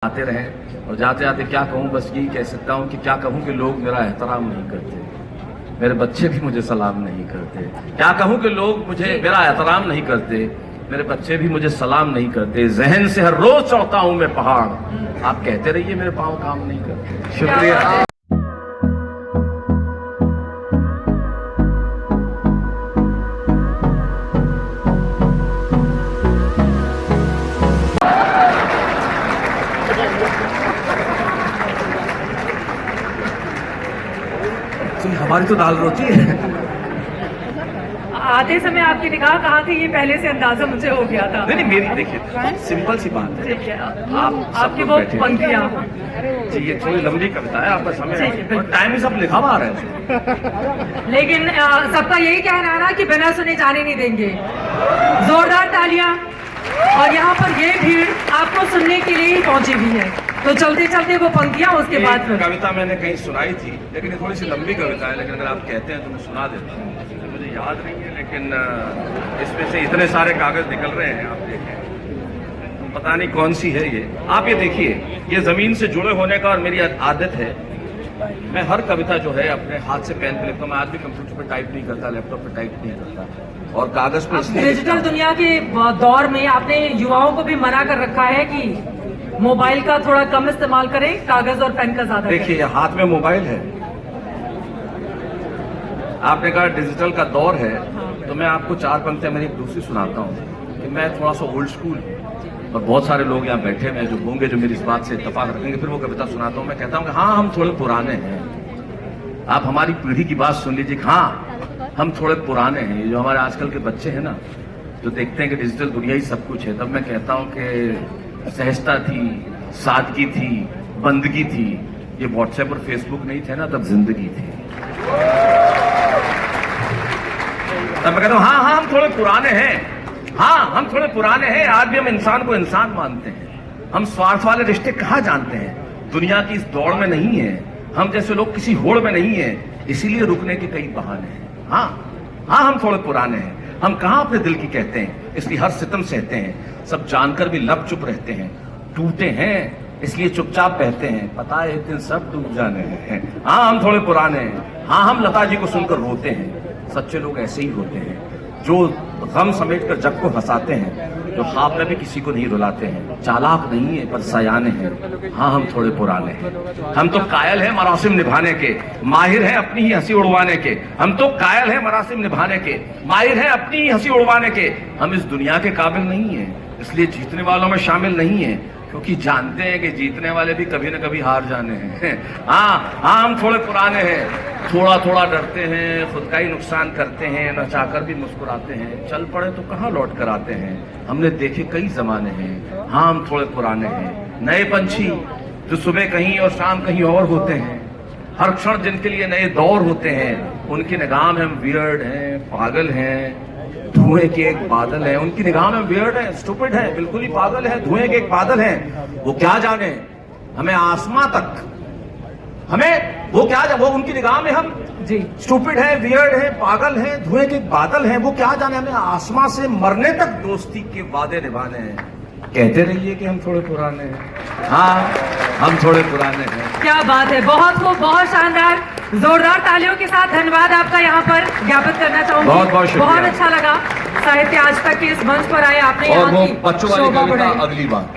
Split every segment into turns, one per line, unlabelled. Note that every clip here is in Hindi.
आते रहे और जाते जाते क्या कहूँ, बस यही कह सकता हूँ कि क्या कहूँ कि लोग मेरा एहतराम नहीं करते, मेरे बच्चे भी मुझे सलाम नहीं करते। क्या कहूँ कि लोग मुझे मेरा एहतराम नहीं करते, मेरे बच्चे भी मुझे सलाम नहीं करते। जहन से हर रोज चढ़ता हूँ मैं पहाड़, आप कहते रहिए मेरे पाँव काम नहीं करते। शुक्रिया। हमारी तो दाल रोटी है।
आते समय आपकी निगाह कहाँ थी, ये पहले से अंदाजा मुझे हो गया था।
नहीं मेरी देखिए बहुत सिंपल सी बात है।
ठीक है,
आप
आपकी वो पंक्तियाँ
जी, ये थोड़ी लंबी कविता है, आपका समय और टाइम ही सब लिखा हुआ आ रहा है।
लेकिन सबका यही कहना है ना कि बिना सुने जाने नहीं देंगे। जोरदार तालियां। और यहाँ पर ये भीड़ आपको सुनने के लिए ही पहुंची हुई है, तो चलते चलते वो पंक्तियां उसके बाद फिर
कविता मैंने कहीं सुनाई थी, लेकिन ये थोड़ी सी लंबी कविता है, लेकिन अगर आप कहते हैं तो मैं सुना देता हूँ। मुझे याद नहीं है, लेकिन इसमें से इतने सारे कागज निकल रहे हैं, आप देखें, पता नहीं कौन सी है ये। आप ये देखिए, ये जमीन से जुड़े होने का और मेरी आदत है, मैं हर कविता जो है अपने हाथ से पेन पे लिखता हूँ। मैं आज भी कंप्यूटर पे टाइप नहीं करता, लैपटॉप पे टाइप नहीं करता, और कागज पे इसलिए
डिजिटल दुनिया के दौर में आपने युवाओं को भी मना कर रखा है कि मोबाइल का थोड़ा कम इस्तेमाल करें, कागज और पेन का ज्यादा।
देखिए हाथ में मोबाइल है, आपने कहा डिजिटल का दौर है, तो मैं आपको चार पंक्तियां मेरी दूसरी सुनाता हूँ कि मैं थोड़ा सा ओल्ड स्कूल और बहुत सारे लोग यहाँ बैठे हुए हैं जो होंगे जो मेरी इस बात से इत्तेफाक रखेंगे। फिर वो कविता सुनाता हूँ, मैं कहता हूँ कि हाँ हम थोड़े पुराने हैं। आप हमारी पीढ़ी की बात सुन लीजिए, हाँ हम थोड़े पुराने हैं। ये जो हमारे आजकल के बच्चे हैं ना, जो देखते हैं कि डिजिटल दुनिया ही सब कुछ है, तब मैं कहता हूँ कि सहजता थी, सादगी थी, बंदगी थी। ये व्हाट्सएप और फेसबुक नहीं थे ना, तब जिंदगी थी। तब मैं कहता हूँ हाँ हम थोड़े पुराने हैं, हाँ हम थोड़े पुराने हैं। आज भी हम इंसान को इंसान मानते हैं, हम स्वार्थ वाले रिश्ते कहाँ जानते हैं, दुनिया की इस दौड़ में नहीं है, हम जैसे लोग किसी होड़ में नहीं है, इसीलिए रुकने के कई बहाने हैं। हाँ हम थोड़े पुराने हैं, हम कहाँ अपने दिल की कहते हैं, इसलिए हर सितम सहते हैं, सब जानकर भी लब चुप रहते हैं, टूटे हैं इसलिए चुपचाप बहते हैं, पता है एक दिन सब डूब जाने हैं। हाँ हम थोड़े पुराने हैं, हाँ हम लता जी को सुनकर रोते हैं, सच्चे लोग ऐसे ही होते हैं, जो गम समेटकर जग को हंसाते हैं, जो ख्वाब में भी किसी को नहीं रुलाते हैं, चालाक नहीं है पर सयाने हैं। हाँ हम थोड़े पुराने हैं, हम तो कायल हैं मरासिम निभाने के, माहिर हैं अपनी ही हंसी उड़वाने के। हम तो कायल हैं मरासिम निभाने के, माहिर हैं अपनी ही हंसी उड़वाने के। हम इस दुनिया के काबिल नहीं है, इसलिए जीतने वालों में शामिल नहीं है, क्योंकि जानते हैं कि जीतने वाले भी कभी न कभी हार जाने हैं। हाँ हम थोड़े पुराने हैं, थोड़ा थोड़ा डरते हैं, खुद का ही नुकसान करते हैं, न चाहकर भी मुस्कुराते हैं, चल पड़े तो कहाँ लौट कर आते हैं, हमने देखे कई जमाने हैं। हाँ हम थोड़े पुराने हैं, नए पंछी जो सुबह कहीं और शाम कहीं और होते हैं, हर क्षण जिनके लिए नए दौर होते हैं, उनकी निगाह में हम वियर्ड हैं, पागल हैं, धुएं के एक बादल है। उनकी निगाह में वियर्ड है, स्टूपिड है, बिल्कुल ही पागल है, धुएं के एक बादल है। वो क्या जाने हमें आसमां तक, हमें वो क्या वो उनकी निगाह में हम जी स्टूपिड है, वियर्ड है, पागल है, धुएं के एक बादल है। वो क्या जाने हमें आसमां से मरने तक दोस्ती के वादे निभाने हैं। कहते रहिए कि हम थोड़े पुराने हैं, हाँ हम थोड़े पुराने हैं।
क्या बात है, बहुत खूब, बहुत शानदार, जोरदार तालियों के साथ धन्यवाद आपका यहाँ पर ज्ञापित करना चाहूंगी।
बहुत बहुत शुक्रिया,
बहुत अच्छा लगा साहित्य आज तक के इस मंच पर आए आपने।
और वो बच्चों वाली कविता अगली बार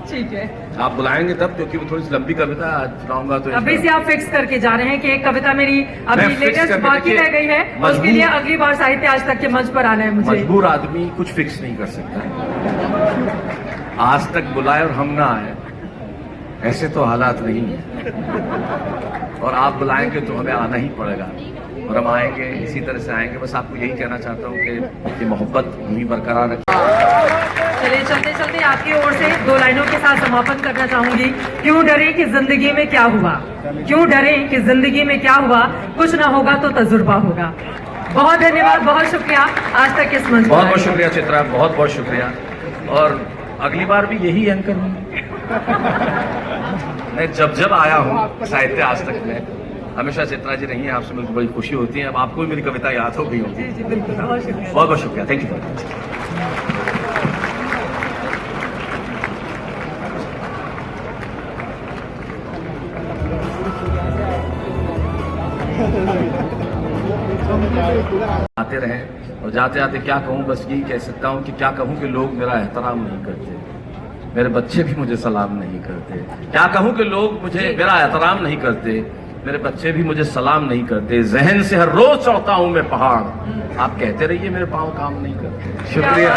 ठीक है,
आप बुलाएंगे तब, क्योंकि वो थोड़ी सी लंबी कविता आज सुनाऊंगा। तो
अभी से आप फिक्स करके जा रहे हैं कि एक कविता मेरी अभी लेटेस्ट बाकी रह गई है, उसके लिए अगली बार साहित्य आज तक के मंच पर आना है मुझे।
मजबूर आदमी कुछ फिक्स नहीं कर सकता है, आज तक बुलाए और हम ना आए, ऐसे तो हालात नहीं है, और आप बुलाएंगे तो हमें आना ही पड़ेगा, और हम आएंगे, इसी तरह से आएंगे। बस आपको यही कहना चाहता हूँ कि मोहब्बत ही बरकरार रखें।
चलिए चलते चलते आपकी ओर से दो लाइनों के साथ समापन करना चाहूंगी। क्यों डरे कि जिंदगी में क्या हुआ, क्यों डरे कि जिंदगी में क्या हुआ, कुछ ना होगा तो तजुर्बा होगा। बहुत धन्यवाद, बहुत शुक्रिया आज तक इस मंच पर।
बहुत बहुत शुक्रिया चित्रा, बहुत बहुत शुक्रिया, और अगली बार भी यही एंकर हूँ मैं। जब आया हूँ साहित्य आज तक में, हमेशा चित्रा जी रही हैं, आपसे मुझे बड़ी खुशी होती है। अब आपको भी मेरी कविता याद हो गई होगी।
जी बिल्कुल, बहुत शुक्रिया,
बहुत बहुत शुक्रिया, थैंक यू। आते रहे और जाते आते क्या कहूँ, बस यही कह सकता हूँ कि क्या कहूँ कि लोग मेरा एहतराम नहीं करते, मेरे बच्चे भी मुझे सलाम नहीं करते। क्या कहूँ कि लोग मुझे मेरा एहतराम नहीं करते, मेरे बच्चे भी मुझे सलाम नहीं करते। जहन से हर रोज चढ़ता हूँ मैं पहाड़, आप कहते रहिए मेरे पाँव काम नहीं करते। शुक्रिया।